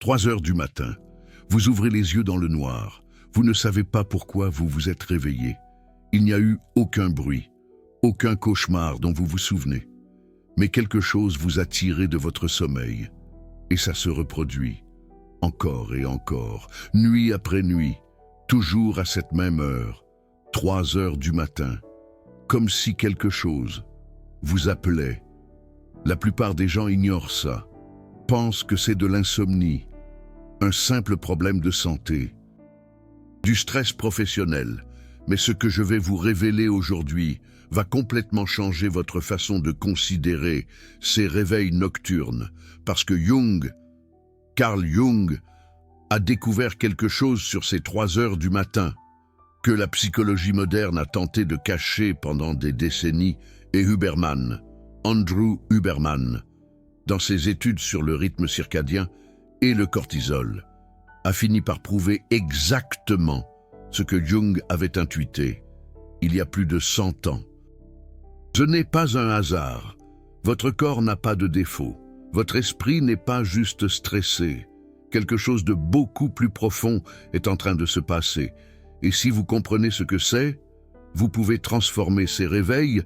3 heures du matin. Vous ouvrez les yeux dans le noir. Vous ne savez pas pourquoi vous vous êtes réveillé. Il n'y a eu aucun bruit, aucun cauchemar dont vous vous souvenez. Mais quelque chose vous a tiré de votre sommeil. Et ça se reproduit, encore et encore, nuit après nuit, toujours à cette même heure, 3 heures du matin, comme si quelque chose vous appelait. La plupart des gens ignorent ça, pensent que c'est de l'insomnie, un simple problème de santé, du stress professionnel. Mais ce que je vais vous révéler aujourd'hui va complètement changer votre façon de considérer ces réveils nocturnes, parce que Carl Jung, a découvert quelque chose sur ces 3 heures du matin, que la psychologie moderne a tenté de cacher pendant des décennies, et Andrew Huberman, dans ses études sur le rythme circadien et le cortisol, a fini par prouver exactement ce que Jung avait intuité il y a plus de 100 ans. Ce n'est pas un hasard. Votre corps n'a pas de défaut. Votre esprit n'est pas juste stressé. Quelque chose de beaucoup plus profond est en train de se passer. Et si vous comprenez ce que c'est, vous pouvez transformer ces réveils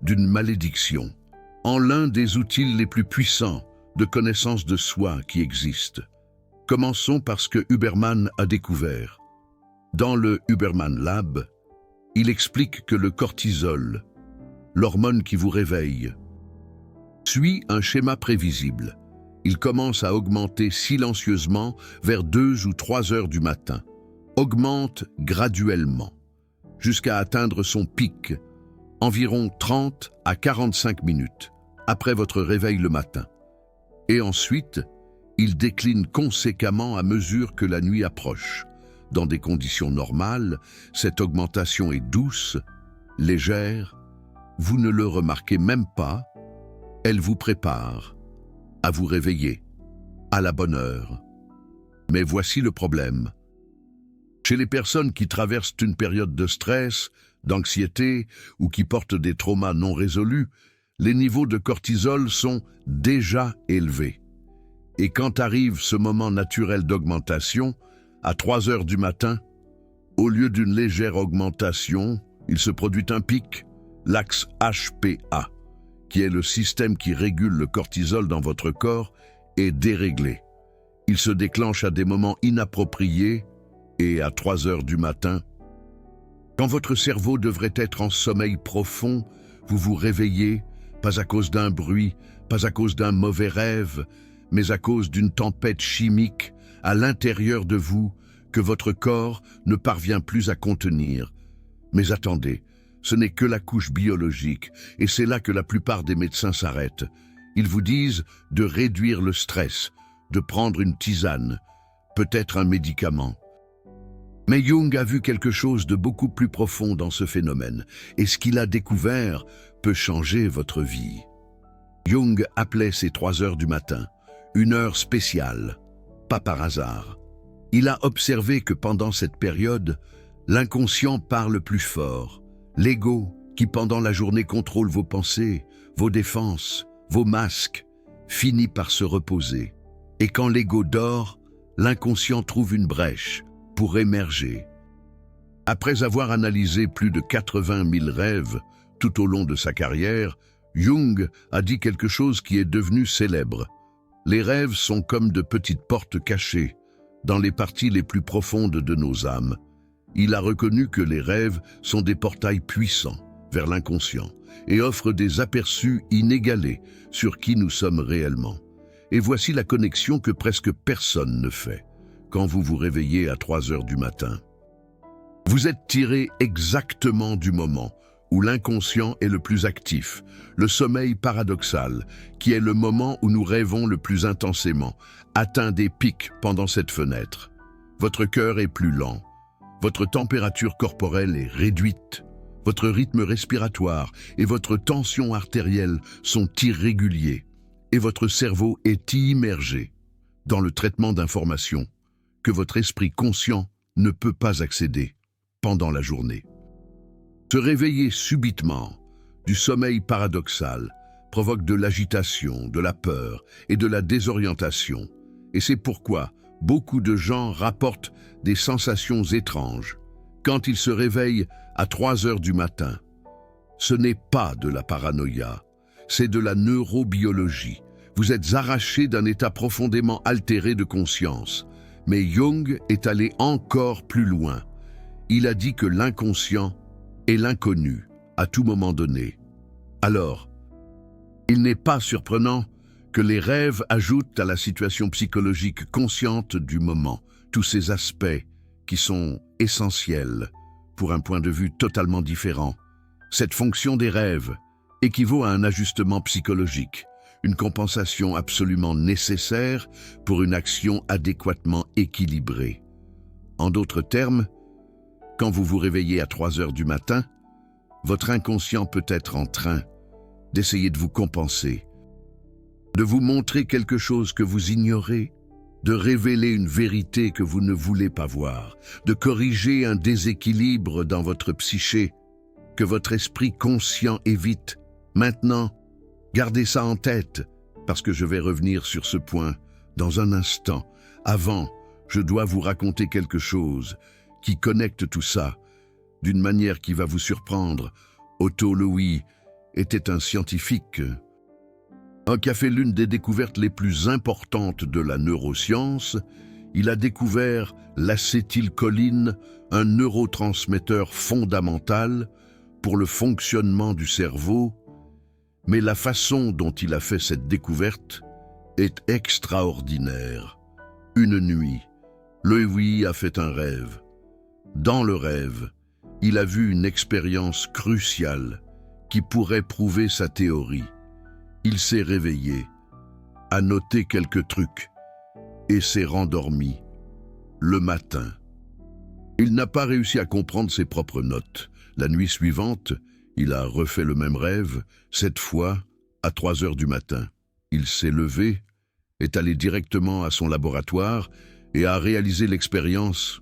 d'une malédiction en l'un des outils les plus puissants de connaissance de soi qui existent. Commençons par ce que Huberman a découvert. Dans le Huberman Lab, il explique que le cortisol, l'hormone qui vous réveille, suit un schéma prévisible. Il commence à augmenter silencieusement vers 2 ou 3 heures du matin, augmente graduellement, jusqu'à atteindre son pic, environ 30 à 45 minutes après votre réveil le matin. Et ensuite, il décline conséquemment à mesure que la nuit approche. Dans des conditions normales, cette augmentation est douce, légère, vous ne le remarquez même pas, elle vous prépare à vous réveiller à la bonne heure. Mais voici le problème. Chez les personnes qui traversent une période de stress, d'anxiété ou qui portent des traumas non résolus, les niveaux de cortisol sont déjà élevés. Et quand arrive ce moment naturel d'augmentation, à 3 heures du matin, au lieu d'une légère augmentation, il se produit un pic, l'axe HPA, qui est le système qui régule le cortisol dans votre corps, est déréglé. Il se déclenche à des moments inappropriés et à 3 heures du matin. Quand votre cerveau devrait être en sommeil profond, vous vous réveillez, pas à cause d'un bruit, pas à cause d'un mauvais rêve, mais à cause d'une tempête chimique à l'intérieur de vous que votre corps ne parvient plus à contenir. Mais attendez, ce n'est que la couche biologique, et c'est là que la plupart des médecins s'arrêtent. Ils vous disent de réduire le stress, de prendre une tisane, peut-être un médicament. Mais Jung a vu quelque chose de beaucoup plus profond dans ce phénomène, et ce qu'il a découvert peut changer votre vie. Jung appelait ces 3 heures du matin une heure spéciale, pas par hasard. Il a observé que pendant cette période, l'inconscient parle plus fort. L'ego, qui pendant la journée contrôle vos pensées, vos défenses, vos masques, finit par se reposer. Et quand l'ego dort, l'inconscient trouve une brèche pour émerger. Après avoir analysé plus de 80 000 rêves tout au long de sa carrière, Jung a dit quelque chose qui est devenu célèbre. Les rêves sont comme de petites portes cachées dans les parties les plus profondes de nos âmes. Il a reconnu que les rêves sont des portails puissants vers l'inconscient et offrent des aperçus inégalés sur qui nous sommes réellement. Et voici la connexion que presque personne ne fait quand vous vous réveillez à 3 heures du matin. Vous êtes tiré exactement du moment où l'inconscient est le plus actif, le sommeil paradoxal, qui est le moment où nous rêvons le plus intensément, atteint des pics pendant cette fenêtre. Votre cœur est plus lent, votre température corporelle est réduite, votre rythme respiratoire et votre tension artérielle sont irréguliers, et votre cerveau est immergé dans le traitement d'informations que votre esprit conscient ne peut pas accéder pendant la journée. Se réveiller subitement du sommeil paradoxal provoque de l'agitation, de la peur et de la désorientation. Et c'est pourquoi beaucoup de gens rapportent des sensations étranges quand ils se réveillent à 3 heures du matin. Ce n'est pas de la paranoïa, c'est de la neurobiologie. Vous êtes arraché d'un état profondément altéré de conscience. Mais Jung est allé encore plus loin. Il a dit que l'inconscient est l'inconnu à tout moment donné. Alors, il n'est pas surprenant que les rêves ajoutent à la situation psychologique consciente du moment tous ces aspects qui sont essentiels pour un point de vue totalement différent. Cette fonction des rêves équivaut à un ajustement psychologique, une compensation absolument nécessaire pour une action adéquatement équilibrée. En d'autres termes, quand vous vous réveillez à 3 heures du matin, votre inconscient peut être en train d'essayer de vous compenser, de vous montrer quelque chose que vous ignorez, de révéler une vérité que vous ne voulez pas voir, de corriger un déséquilibre dans votre psyché que votre esprit conscient évite. Maintenant, gardez ça en tête, parce que je vais revenir sur ce point dans un instant. Avant, je dois vous raconter quelque chose qui connecte tout ça d'une manière qui va vous surprendre. Otto Lowy était un scientifique qui a fait l'une des découvertes les plus importantes de la neuroscience. Il a découvert l'acétylcholine, un neurotransmetteur fondamental pour le fonctionnement du cerveau. Mais la façon dont il a fait cette découverte est extraordinaire. Une nuit, Lowy a fait un rêve. Dans le rêve, il a vu une expérience cruciale qui pourrait prouver sa théorie. Il s'est réveillé, a noté quelques trucs et s'est rendormi. Le matin, il n'a pas réussi à comprendre ses propres notes. La nuit suivante, il a refait le même rêve, cette fois à 3 heures du matin. Il s'est levé, est allé directement à son laboratoire et a réalisé l'expérience.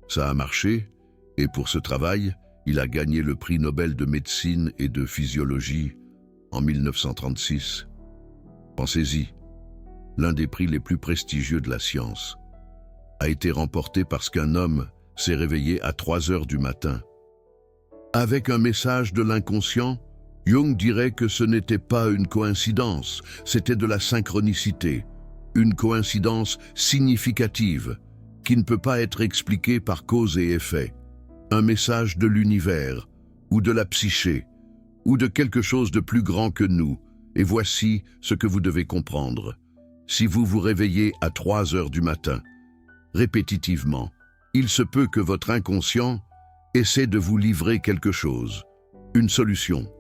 Ça a marché, et pour ce travail, il a gagné le prix Nobel de médecine et de physiologie en 1936. Pensez-y, l'un des prix les plus prestigieux de la science a été remporté parce qu'un homme s'est réveillé à 3 heures du matin. Avec un message de l'inconscient, Jung dirait que ce n'était pas une coïncidence, c'était de la synchronicité, une coïncidence significative qui ne peut pas être expliquée par cause et effet, un message de l'univers ou de la psyché ou de quelque chose de plus grand que nous. Et voici ce que vous devez comprendre. Si vous vous réveillez à 3 heures du matin, répétitivement, il se peut que votre inconscient essaie de vous livrer quelque chose, une solution,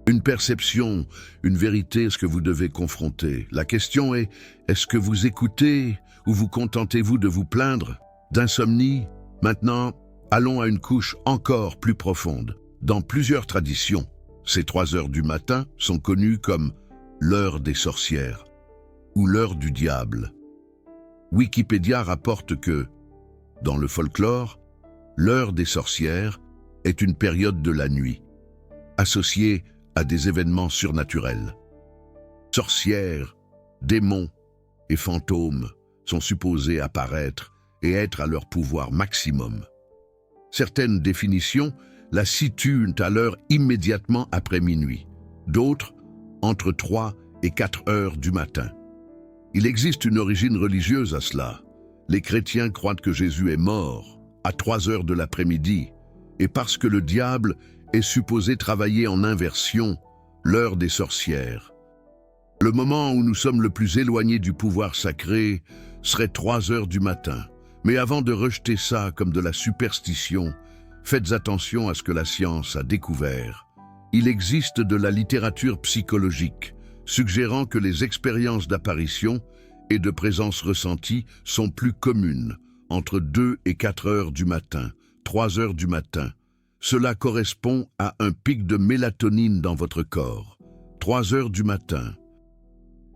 une perception, une vérité, ce que vous devez confronter. La question est, est-ce que vous écoutez ou vous contentez-vous de vous plaindre d'insomnie? Maintenant, allons à une couche encore plus profonde. Dans plusieurs traditions, ces 3 heures du matin sont connues comme l'heure des sorcières ou l'heure du diable. Wikipédia rapporte que, dans le folklore, l'heure des sorcières est une période de la nuit, associée à des événements surnaturels. Sorcières, démons et fantômes sont supposés apparaître et être à leur pouvoir maximum. Certaines définitions la situent à l'heure immédiatement après minuit, d'autres entre 3 et 4 heures du matin. Il existe une origine religieuse à cela. Les chrétiens croient que Jésus est mort à 3 heures de l'après-midi, et parce que le diable est supposé travailler en inversion, l'heure des sorcières. Le moment où nous sommes le plus éloignés du pouvoir sacré serait 3 heures du matin. Mais avant de rejeter ça comme de la superstition, faites attention à ce que la science a découvert. Il existe de la littérature psychologique suggérant que les expériences d'apparition et de présence ressentie sont plus communes entre 2 et 4 heures du matin, 3 heures du matin. Cela correspond à un pic de mélatonine dans votre corps. 3 heures du matin.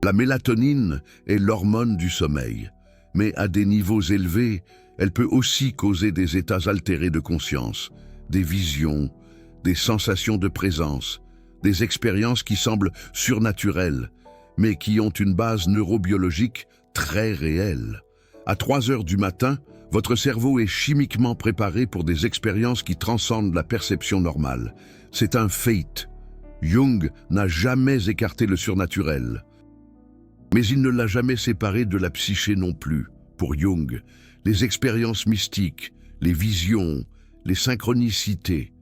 La mélatonine est l'hormone du sommeil, mais à des niveaux élevés, elle peut aussi causer des états altérés de conscience, des visions, des sensations de présence, des expériences qui semblent surnaturelles, mais qui ont une base neurobiologique très réelle. À 3 heures du matin, votre cerveau est chimiquement préparé pour des expériences qui transcendent la perception normale. C'est un fait. Jung n'a jamais écarté le surnaturel. Mais il ne l'a jamais séparé de la psyché non plus. Pour Jung, les expériences mystiques, les visions, les synchronicités,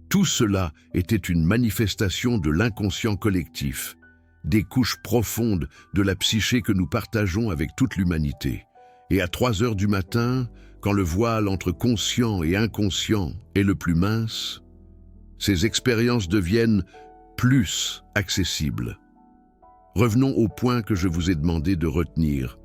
tout cela était une manifestation de l'inconscient collectif, des couches profondes de la psyché que nous partageons avec toute l'humanité. Et à 3 heures du matin, quand le voile entre conscient et inconscient est le plus mince, ces expériences deviennent plus accessibles. Revenons au point que je vous ai demandé de retenir.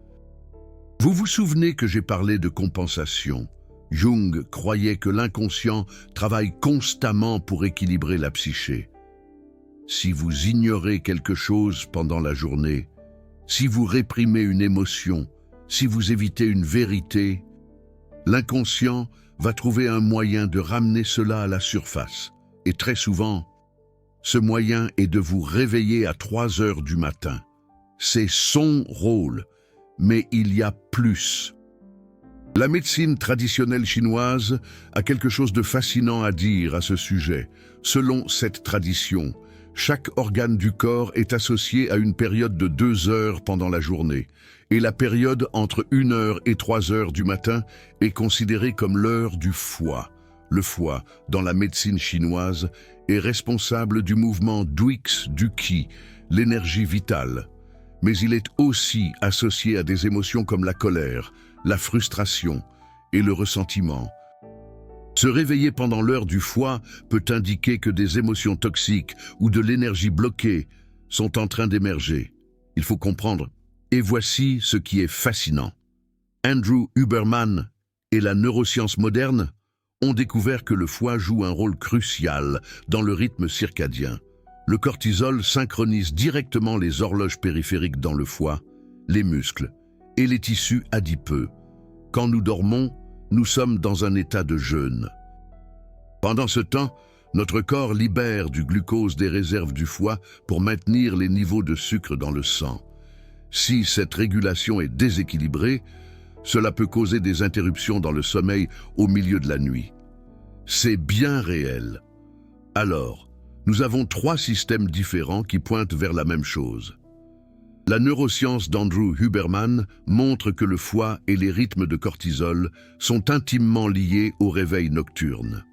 Vous vous souvenez que j'ai parlé de compensation. Jung croyait que l'inconscient travaille constamment pour équilibrer la psyché. Si vous ignorez quelque chose pendant la journée, si vous réprimez une émotion, si vous évitez une vérité, l'inconscient va trouver un moyen de ramener cela à la surface. Et très souvent, ce moyen est de vous réveiller à 3 heures du matin. C'est son rôle, mais il y a plus. La médecine traditionnelle chinoise a quelque chose de fascinant à dire à ce sujet. Selon cette tradition, chaque organe du corps est associé à une période de 2 heures pendant la journée, et la période entre 1 heure et 3 heures du matin est considérée comme l'heure du foie. Le foie, dans la médecine chinoise, est responsable du mouvement Duix du Qi, l'énergie vitale. Mais il est aussi associé à des émotions comme la colère, la frustration et le ressentiment. Se réveiller pendant l'heure du foie peut indiquer que des émotions toxiques ou de l'énergie bloquée sont en train d'émerger. Il faut comprendre. Et voici ce qui est fascinant. Andrew Huberman et la neuroscience moderne ont découvert que le foie joue un rôle crucial dans le rythme circadien. Le cortisol synchronise directement les horloges périphériques dans le foie, les muscles et les tissus adipeux. Quand nous dormons, nous sommes dans un état de jeûne. Pendant ce temps, notre corps libère du glucose des réserves du foie pour maintenir les niveaux de sucre dans le sang. Si cette régulation est déséquilibrée, cela peut causer des interruptions dans le sommeil au milieu de la nuit. C'est bien réel. Alors, nous avons 3 systèmes différents qui pointent vers la même chose. La neuroscience d'Andrew Huberman montre que le foie et les rythmes de cortisol sont intimement liés au réveil nocturne.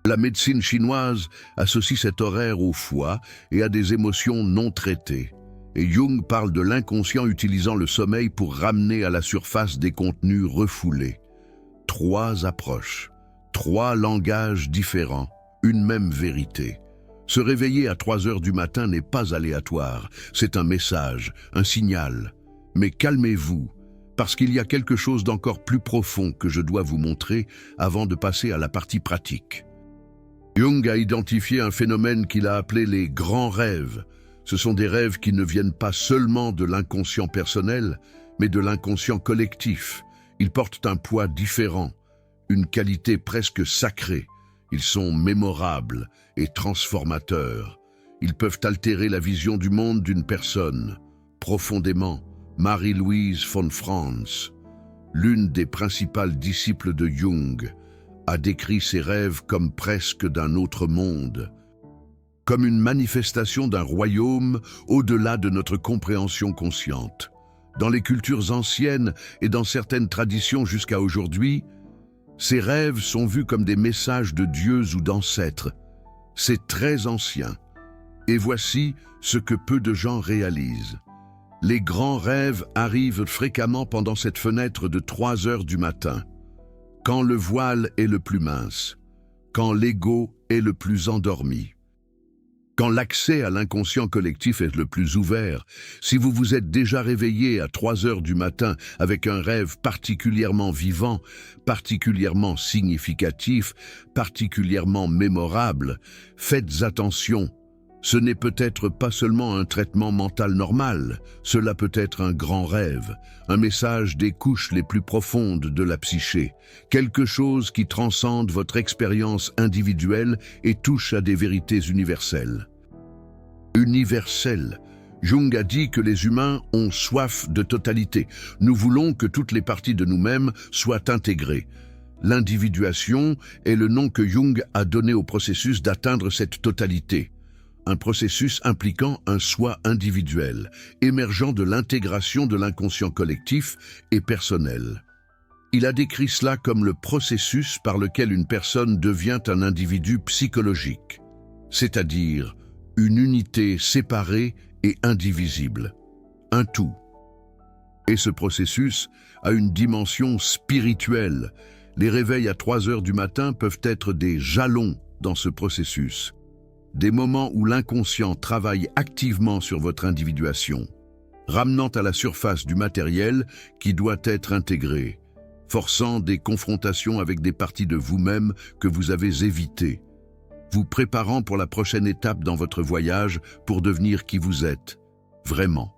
La médecine chinoise associe cet horaire au foie et à des émotions non traitées. Et Jung parle de l'inconscient utilisant le sommeil pour ramener à la surface des contenus refoulés. 3 approches, 3 langages différents, une même vérité. Se réveiller à 3 heures du matin n'est pas aléatoire, c'est un message, un signal. Mais calmez-vous, parce qu'il y a quelque chose d'encore plus profond que je dois vous montrer avant de passer à la partie pratique. Jung a identifié un phénomène qu'il a appelé les grands rêves. Ce sont des rêves qui ne viennent pas seulement de l'inconscient personnel, mais de l'inconscient collectif. Ils portent un poids différent, une qualité presque sacrée. Ils sont mémorables et transformateurs. Ils peuvent altérer la vision du monde d'une personne. Profondément, Marie-Louise von Franz, l'une des principales disciples de Jung, a décrit ses rêves comme presque d'un autre monde, comme une manifestation d'un royaume au-delà de notre compréhension consciente. Dans les cultures anciennes et dans certaines traditions jusqu'à aujourd'hui, ces rêves sont vus comme des messages de dieux ou d'ancêtres. C'est très ancien. Et voici ce que peu de gens réalisent. Les grands rêves arrivent fréquemment pendant cette fenêtre de 3 heures du matin, quand le voile est le plus mince, quand l'ego est le plus endormi, quand l'accès à l'inconscient collectif est le plus ouvert. Si vous vous êtes déjà réveillé à 3 heures du matin avec un rêve particulièrement vivant, particulièrement significatif, particulièrement mémorable, faites attention. Ce n'est peut-être pas seulement un traitement mental normal, cela peut être un grand rêve, un message des couches les plus profondes de la psyché, quelque chose qui transcende votre expérience individuelle et touche à des vérités universelles. Universelles, Jung a dit que les humains ont soif de totalité. Nous voulons que toutes les parties de nous-mêmes soient intégrées. L'individuation est le nom que Jung a donné au processus d'atteindre cette totalité. Un processus impliquant un soi individuel, émergeant de l'intégration de l'inconscient collectif et personnel. Il a décrit cela comme le processus par lequel une personne devient un individu psychologique, c'est-à-dire une unité séparée et indivisible, un tout. Et ce processus a une dimension spirituelle. Les réveils à 3 heures du matin peuvent être des jalons dans ce processus, des moments où l'inconscient travaille activement sur votre individuation, ramenant à la surface du matériel qui doit être intégré, forçant des confrontations avec des parties de vous-même que vous avez évitées, vous préparant pour la prochaine étape dans votre voyage pour devenir qui vous êtes, vraiment.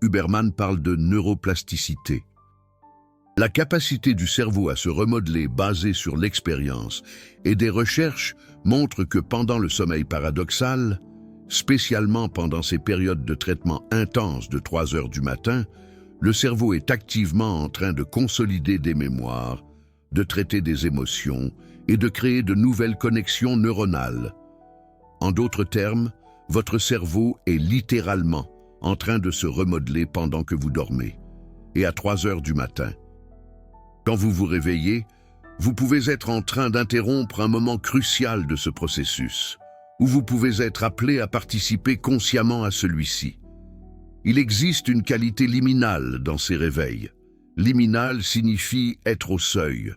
Huberman parle de neuroplasticité. La capacité du cerveau à se remodeler basée sur l'expérience et des recherches montrent que pendant le sommeil paradoxal, spécialement pendant ces périodes de traitement intense de 3 heures du matin, le cerveau est activement en train de consolider des mémoires, de traiter des émotions et de créer de nouvelles connexions neuronales. En d'autres termes, votre cerveau est littéralement en train de se remodeler pendant que vous dormez. Et à 3 heures du matin, quand vous vous réveillez, vous pouvez être en train d'interrompre un moment crucial de ce processus, où vous pouvez être appelé à participer consciemment à celui-ci. Il existe une qualité liminale dans ces réveils. Liminal signifie être au seuil,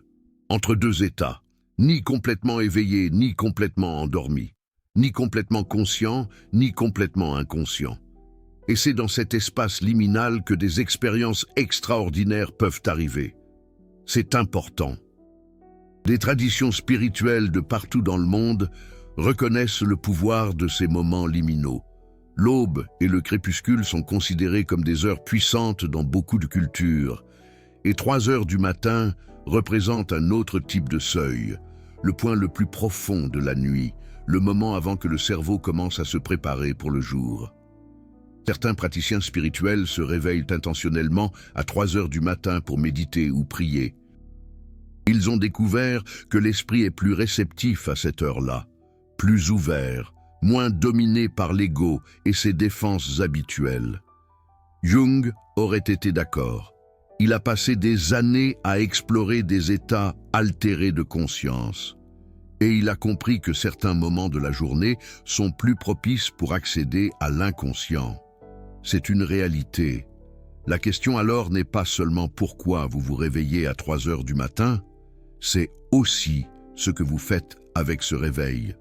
entre deux états, ni complètement éveillé, ni complètement endormi, ni complètement conscient, ni complètement inconscient. Et c'est dans cet espace liminal que des expériences extraordinaires peuvent arriver. C'est important. Des traditions spirituelles de partout dans le monde reconnaissent le pouvoir de ces moments liminaux. L'aube et le crépuscule sont considérés comme des heures puissantes dans beaucoup de cultures, et 3 heures du matin représentent un autre type de seuil, le point le plus profond de la nuit, le moment avant que le cerveau commence à se préparer pour le jour. Certains praticiens spirituels se réveillent intentionnellement à 3 heures du matin pour méditer ou prier. Ils ont découvert que l'esprit est plus réceptif à cette heure-là, plus ouvert, moins dominé par l'ego et ses défenses habituelles. Jung aurait été d'accord. Il a passé des années à explorer des états altérés de conscience. Et il a compris que certains moments de la journée sont plus propices pour accéder à l'inconscient. C'est une réalité. La question alors n'est pas seulement pourquoi vous vous réveillez à 3 heures du matin, c'est aussi ce que vous faites avec ce réveil.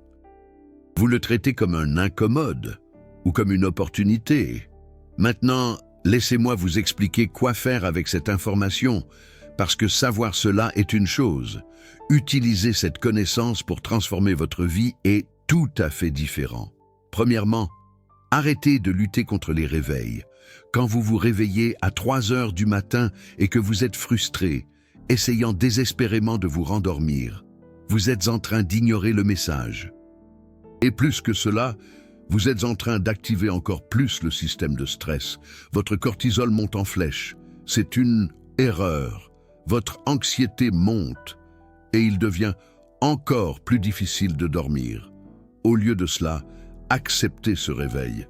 Vous le traitez comme un incommode ou comme une opportunité. Maintenant, laissez-moi vous expliquer quoi faire avec cette information, parce que savoir cela est une chose. Utiliser cette connaissance pour transformer votre vie est tout à fait différent. Premièrement, arrêtez de lutter contre les réveils. Quand vous vous réveillez à 3 heures du matin et que vous êtes frustré, essayant désespérément de vous rendormir, vous êtes en train d'ignorer le message. Et plus que cela, vous êtes en train d'activer encore plus le système de stress. Votre cortisol monte en flèche. C'est une erreur. Votre anxiété monte et il devient encore plus difficile de dormir. Au lieu de cela, acceptez ce réveil.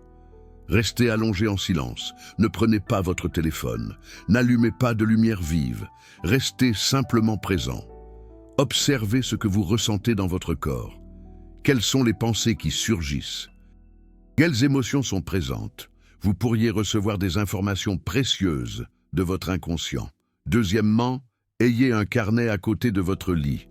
Restez allongé en silence. Ne prenez pas votre téléphone. N'allumez pas de lumière vive. Restez simplement présent. Observez ce que vous ressentez dans votre corps. Quelles sont les pensées qui surgissent? Quelles émotions sont présentes? Vous pourriez recevoir des informations précieuses de votre inconscient. Deuxièmement, ayez un carnet à côté de votre lit.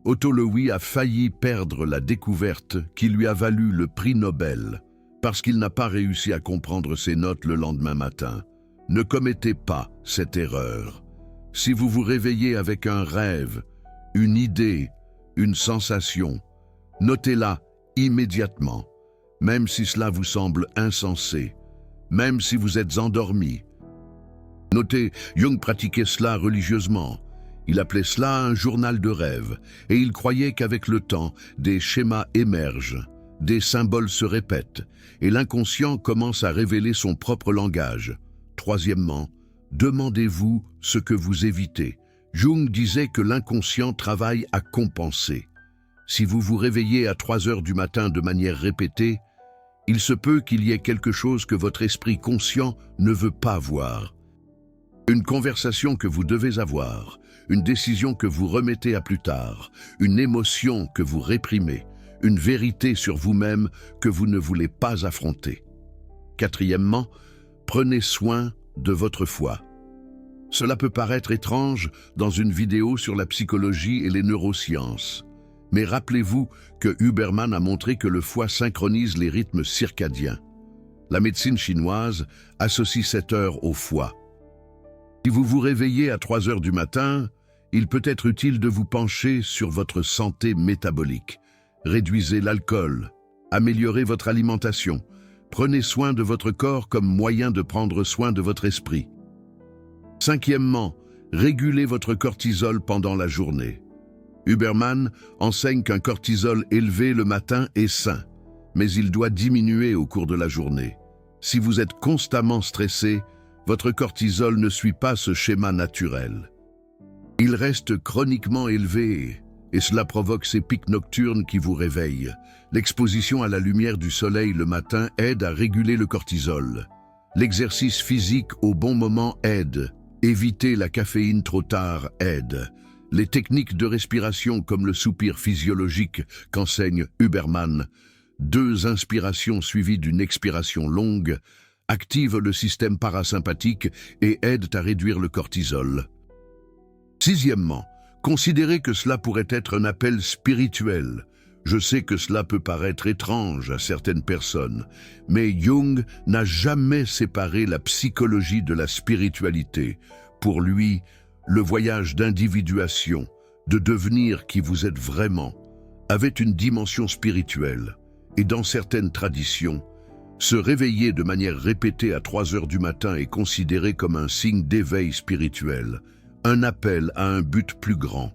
Otto Lowy a failli perdre la découverte qui lui a valu le prix Nobel parce qu'il n'a pas réussi à comprendre ses notes le lendemain matin. Ne commettez pas cette erreur. Si vous vous réveillez avec un rêve, une idée, une sensation, notez-la immédiatement, même si cela vous semble insensé, même si vous êtes endormi. Notez, Jung pratiquait cela religieusement. Il appelait cela un journal de rêve, et il croyait qu'avec le temps, des schémas émergent, Des symboles se répètent et l'inconscient commence à révéler son propre langage. Troisièmement, demandez-vous ce que vous évitez. Jung disait que l'inconscient travaille à compenser. Si vous vous réveillez à 3 heures du matin de manière répétée, il se peut qu'il y ait quelque chose que votre esprit conscient ne veut pas voir. Une conversation que vous devez avoir, une décision que vous remettez à plus tard, une émotion que vous réprimez, une vérité sur vous-même que vous ne voulez pas affronter. Quatrièmement, prenez soin de votre foi. Cela peut paraître étrange dans une vidéo sur la psychologie et les neurosciences. Mais rappelez-vous que Huberman a montré que le foie synchronise les rythmes circadiens. La médecine chinoise associe cette heure au foie. Si vous vous réveillez à 3 heures du matin, il peut être utile de vous pencher sur votre santé métabolique. Réduisez l'alcool, améliorez votre alimentation, prenez soin de votre corps comme moyen de prendre soin de votre esprit. Cinquièmement, régulez votre cortisol pendant la journée. Huberman enseigne qu'un cortisol élevé le matin est sain, mais il doit diminuer au cours de la journée. Si vous êtes constamment stressé, votre cortisol ne suit pas ce schéma naturel. Il reste chroniquement élevé et cela provoque ces pics nocturnes qui vous réveillent. L'exposition à la lumière du soleil le matin aide à réguler le cortisol. L'exercice physique au bon moment aide. Éviter la caféine trop tard aide. Les techniques de respiration comme le soupir physiologique qu'enseigne Huberman, 2 inspirations suivies d'une expiration longue, activent le système parasympathique et aident à réduire le cortisol. Sixièmement, considérez que cela pourrait être un appel spirituel. Je sais que cela peut paraître étrange à certaines personnes, mais Jung n'a jamais séparé la psychologie de la spiritualité. Pour lui, le voyage d'individuation, de devenir qui vous êtes vraiment, avait une dimension spirituelle. Et dans certaines traditions, se réveiller de manière répétée à 3 heures du matin est considéré comme un signe d'éveil spirituel, un appel à un but plus grand.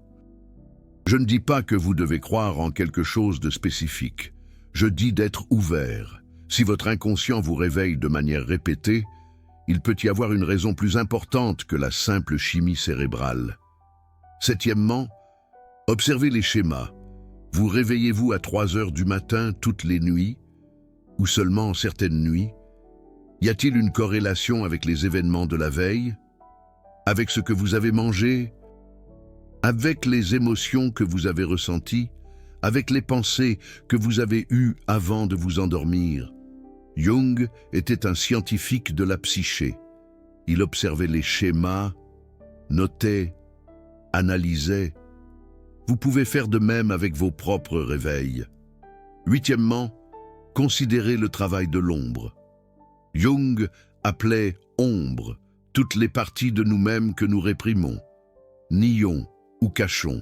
Je ne dis pas que vous devez croire en quelque chose de spécifique. Je dis d'être ouvert. Si votre inconscient vous réveille de manière répétée, il peut y avoir une raison plus importante que la simple chimie cérébrale. Septièmement, observez les schémas. Vous réveillez-vous à 3 heures du matin toutes les nuits, ou seulement certaines nuits? Y a-t-il une corrélation avec les événements de la veille? Avec ce que vous avez mangé? Avec les émotions que vous avez ressenties? Avec les pensées que vous avez eues avant de vous endormir? Jung était un scientifique de la psyché. Il observait les schémas, notait, analysait. Vous pouvez faire de même avec vos propres réveils. Huitièmement, considérez le travail de l'ombre. Jung appelait ombre toutes les parties de nous-mêmes que nous réprimons, nions ou cachons,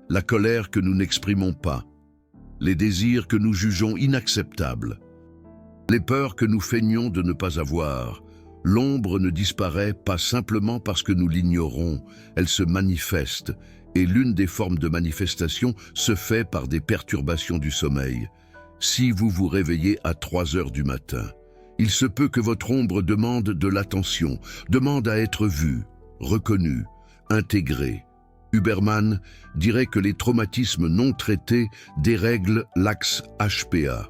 la colère que nous n'exprimons pas, les désirs que nous jugeons inacceptables, les peurs que nous feignons de ne pas avoir. L'ombre ne disparaît pas simplement parce que nous l'ignorons, elle se manifeste, et l'une des formes de manifestation se fait par des perturbations du sommeil. Si vous vous réveillez à 3 heures du matin, il se peut que votre ombre demande de l'attention, demande à être vue, reconnue, intégrée. Huberman dirait que les traumatismes non traités dérèglent l'axe HPA.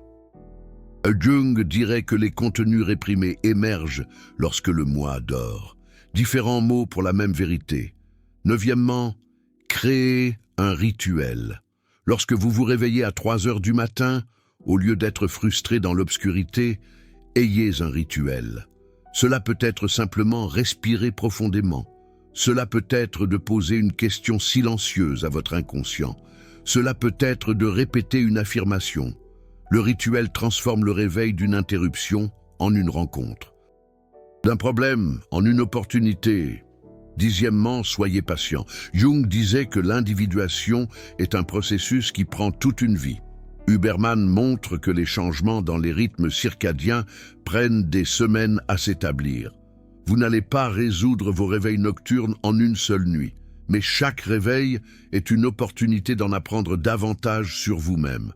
Jung dirait que les contenus réprimés émergent lorsque le moi dort. Différents mots pour la même vérité. Neuvièmement, créez un rituel. Lorsque vous vous réveillez à 3 heures du matin, au lieu d'être frustré dans l'obscurité, ayez un rituel. Cela peut être simplement respirer profondément. Cela peut être de poser une question silencieuse à votre inconscient. Cela peut être de répéter une affirmation. Le rituel transforme le réveil d'une interruption en une rencontre. D'un problème en une opportunité. Dixièmement, soyez patient. Jung disait que l'individuation est un processus qui prend toute une vie. Huberman montre que les changements dans les rythmes circadiens prennent des semaines à s'établir. Vous n'allez pas résoudre vos réveils nocturnes en une seule nuit, mais chaque réveil est une opportunité d'en apprendre davantage sur vous-même.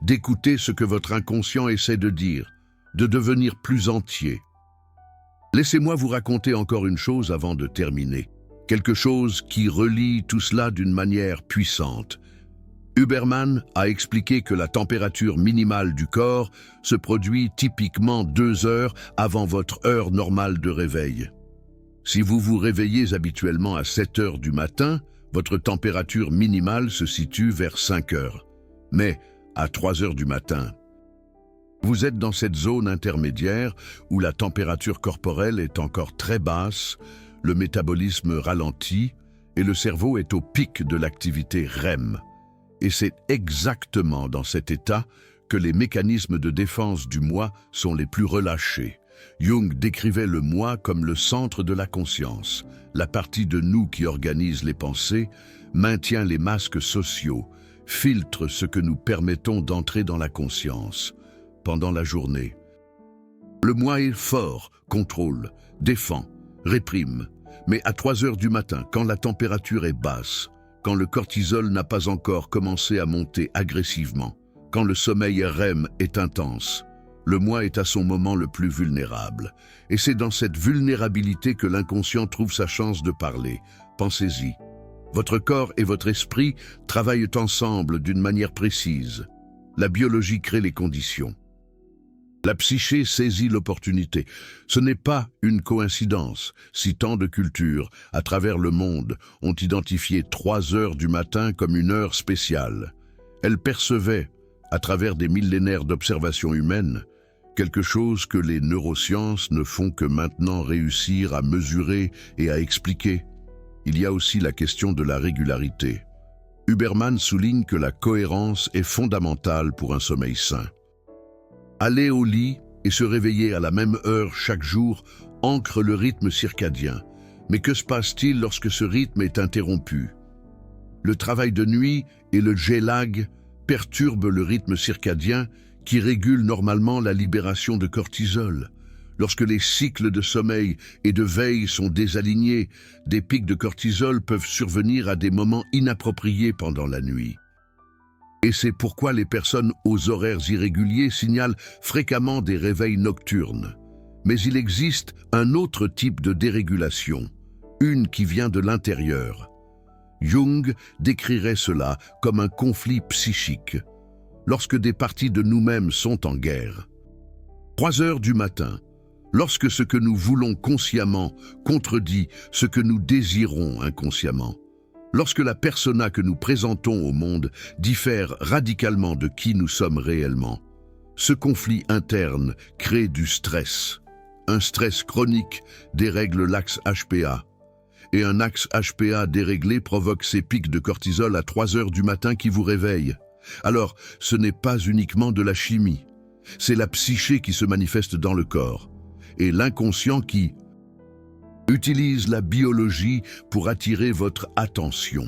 d'écouter ce que votre inconscient essaie de dire, de devenir plus entier. Laissez-moi vous raconter encore une chose avant de terminer. Quelque chose qui relie tout cela d'une manière puissante. Huberman a expliqué que la température minimale du corps se produit typiquement 2 heures avant votre heure normale de réveil. Si vous vous réveillez habituellement à 7 heures du matin, votre température minimale se situe vers 5 heures. Mais à 3 heures du matin, vous êtes dans cette zone intermédiaire où la température corporelle est encore très basse, le métabolisme ralentit et le cerveau est au pic de l'activité REM. Et c'est exactement dans cet état que les mécanismes de défense du moi sont les plus relâchés. Jung décrivait le moi comme le centre de la conscience, la partie de nous qui organise les pensées, maintient les masques sociaux, filtre ce que nous permettons d'entrer dans la conscience pendant la journée. Le moi est fort, contrôle, défend, réprime, mais à 3 heures du matin, quand la température est basse, quand le cortisol n'a pas encore commencé à monter agressivement, quand le sommeil REM est intense, le moi est à son moment le plus vulnérable. Et c'est dans cette vulnérabilité que l'inconscient trouve sa chance de parler. Pensez-y. Votre corps et votre esprit travaillent ensemble d'une manière précise. La biologie crée les conditions. La psyché saisit l'opportunité. Ce n'est pas une coïncidence si tant de cultures, à travers le monde, ont identifié 3 heures du matin comme une heure spéciale. Elles percevaient, à travers des millénaires d'observations humaines, quelque chose que les neurosciences ne font que maintenant réussir à mesurer et à expliquer. Il y a aussi la question de la régularité. Huberman souligne que la cohérence est fondamentale pour un sommeil sain. Aller au lit et se réveiller à la même heure chaque jour ancre le rythme circadien. Mais que se passe-t-il lorsque ce rythme est interrompu? Le travail de nuit et le jet lag perturbent le rythme circadien qui régule normalement la libération de cortisol. Lorsque les cycles de sommeil et de veille sont désalignés, des pics de cortisol peuvent survenir à des moments inappropriés pendant la nuit. Et c'est pourquoi les personnes aux horaires irréguliers signalent fréquemment des réveils nocturnes. Mais il existe un autre type de dérégulation, une qui vient de l'intérieur. Jung décrirait cela comme un conflit psychique, lorsque des parties de nous-mêmes sont en guerre. 3 heures du matin, lorsque ce que nous voulons consciemment contredit ce que nous désirons inconsciemment. Lorsque la persona que nous présentons au monde diffère radicalement de qui nous sommes réellement. Ce conflit interne crée du stress. Un stress chronique dérègle l'axe HPA. Et un axe HPA déréglé provoque ces pics de cortisol à 3 heures du matin qui vous réveillent. Alors, ce n'est pas uniquement de la chimie. C'est la psyché qui se manifeste dans le corps. Et l'inconscient qui utilise la biologie pour attirer votre attention.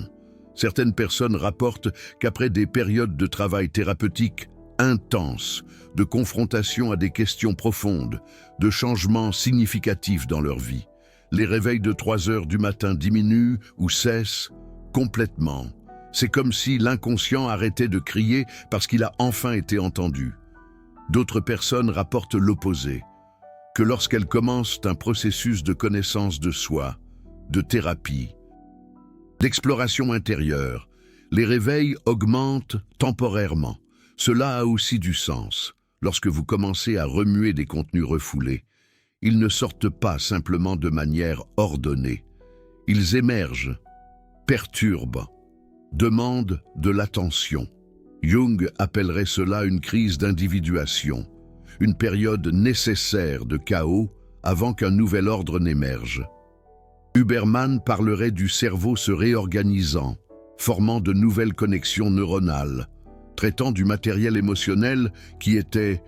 Certaines personnes rapportent qu'après des périodes de travail thérapeutique intenses, de confrontation à des questions profondes, de changements significatifs dans leur vie, les réveils de 3 heures du matin diminuent ou cessent complètement. C'est comme si l'inconscient arrêtait de crier parce qu'il a enfin été entendu. D'autres personnes rapportent l'opposé, que lorsqu'elles commencent un processus de connaissance de soi, de thérapie, d'exploration intérieure, les réveils augmentent temporairement. Cela a aussi du sens. Lorsque vous commencez à remuer des contenus refoulés, ils ne sortent pas simplement de manière ordonnée. Ils émergent, perturbent, demandent de l'attention. Jung appellerait cela une crise d'individuation, une période nécessaire de chaos avant qu'un nouvel ordre n'émerge. Huberman parlerait du cerveau se réorganisant, formant de nouvelles connexions neuronales, traitant du matériel émotionnel qui était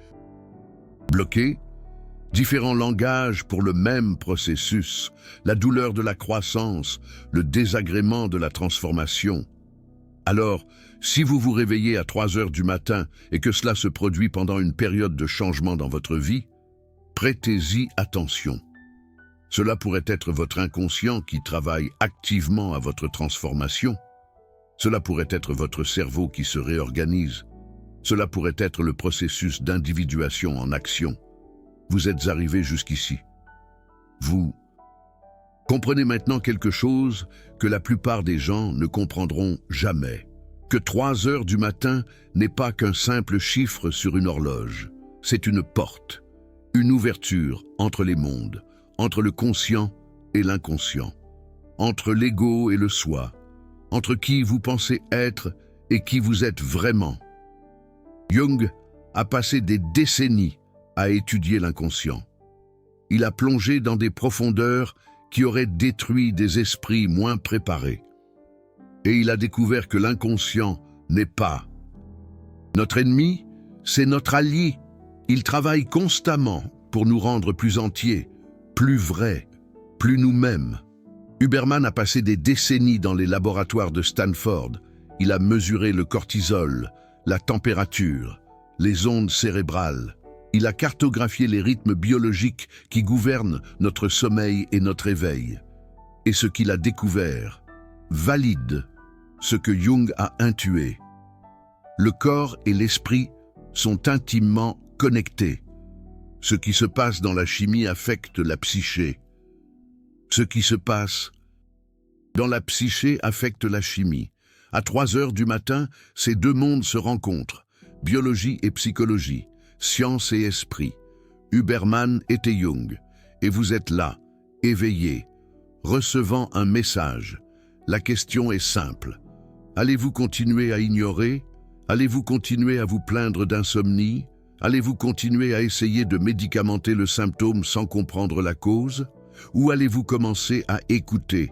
bloqué, différents langages pour le même processus, la douleur de la croissance, le désagrément de la transformation. Alors, si vous vous réveillez à 3 heures du matin et que cela se produit pendant une période de changement dans votre vie, prêtez-y attention. Cela pourrait être votre inconscient qui travaille activement à votre transformation. Cela pourrait être votre cerveau qui se réorganise. Cela pourrait être le processus d'individuation en action. Vous êtes arrivé jusqu'ici. Vous comprenez maintenant quelque chose que la plupart des gens ne comprendront jamais. Que 3 heures du matin n'est pas qu'un simple chiffre sur une horloge. C'est une porte, une ouverture entre les mondes, entre le conscient et l'inconscient, entre l'ego et le soi, entre qui vous pensez être et qui vous êtes vraiment. Jung a passé des décennies à étudier l'inconscient. Il a plongé dans des profondeurs qui auraient détruit des esprits moins préparés. Et il a découvert que l'inconscient n'est pas notre ennemi, c'est notre allié. Il travaille constamment pour nous rendre plus entiers, plus vrais, plus nous-mêmes. Huberman a passé des décennies dans les laboratoires de Stanford. Il a mesuré le cortisol, la température, les ondes cérébrales. Il a cartographié les rythmes biologiques qui gouvernent notre sommeil et notre éveil. Et ce qu'il a découvert valide ce que Jung a intué. Le corps et l'esprit sont intimement connectés. Ce qui se passe dans la chimie affecte la psyché. Ce qui se passe dans la psyché affecte la chimie. À 3 heures du matin, ces deux mondes se rencontrent. Biologie et psychologie, science et esprit. Huberman était Jung. Et vous êtes là, éveillé, recevant un message. La question est simple. Allez-vous continuer à ignorer? Allez-vous continuer à vous plaindre d'insomnie? Allez-vous continuer à essayer de médicamenter le symptôme sans comprendre la cause? Ou allez-vous commencer à écouter?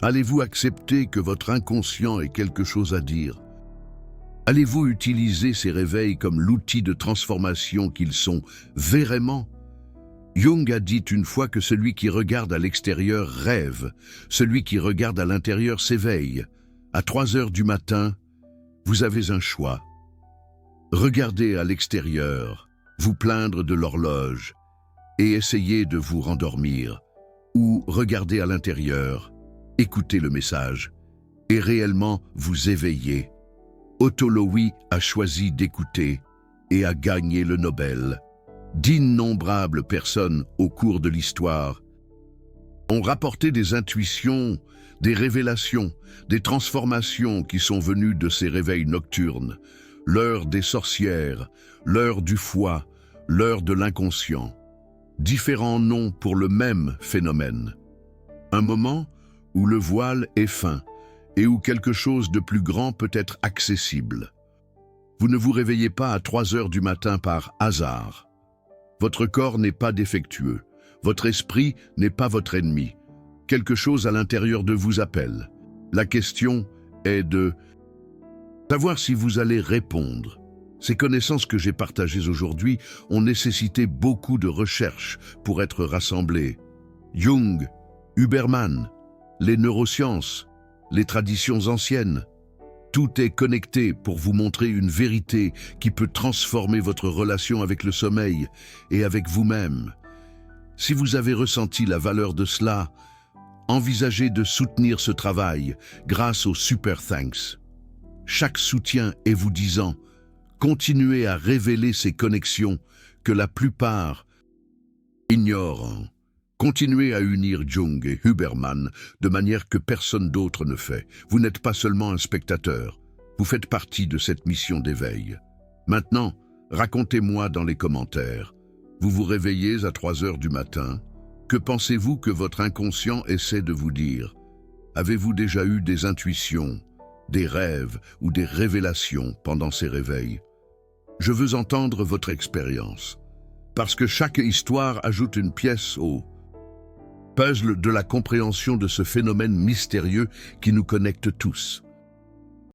Allez-vous accepter que votre inconscient ait quelque chose à dire? Allez-vous utiliser ces réveils comme l'outil de transformation qu'ils sont vraiment? Jung a dit une fois que celui qui regarde à l'extérieur rêve, celui qui regarde à l'intérieur s'éveille. À 3 heures du matin, vous avez un choix. Regardez à l'extérieur, vous plaindre de l'horloge et essayer de vous rendormir, ou regardez à l'intérieur, écoutez le message et réellement vous éveiller. Otto Lowy a choisi d'écouter et a gagné le Nobel. D'innombrables personnes au cours de l'histoire ont rapporté des intuitions, des révélations, des transformations qui sont venues de ces réveils nocturnes, l'heure des sorcières, l'heure du foie, l'heure de l'inconscient. Différents noms pour le même phénomène. Un moment où le voile est fin et où quelque chose de plus grand peut être accessible. Vous ne vous réveillez pas à 3 heures du matin par hasard. Votre corps n'est pas défectueux. Votre esprit n'est pas votre ennemi. Quelque chose à l'intérieur de vous appelle. La question est de savoir si vous allez répondre. Ces connaissances que j'ai partagées aujourd'hui ont nécessité beaucoup de recherches pour être rassemblées. Jung, Huberman, les neurosciences, les traditions anciennes. Tout est connecté pour vous montrer une vérité qui peut transformer votre relation avec le sommeil et avec vous-même. Si vous avez ressenti la valeur de cela, envisagez de soutenir ce travail grâce au Super Thanks. Chaque soutien est vous disant « Continuez à révéler ces connexions que la plupart ignorent. Continuez à unir Jung et Huberman de manière que personne d'autre ne fait. Vous n'êtes pas seulement un spectateur, vous faites partie de cette mission d'éveil. Maintenant, racontez-moi dans les commentaires. Vous vous réveillez à 3 heures du matin. Que pensez-vous que votre inconscient essaie de vous dire? Avez-vous déjà eu des intuitions, des rêves ou des révélations pendant ces réveils? Je veux entendre votre expérience, parce que chaque histoire ajoute une pièce au puzzle de la compréhension de ce phénomène mystérieux qui nous connecte tous.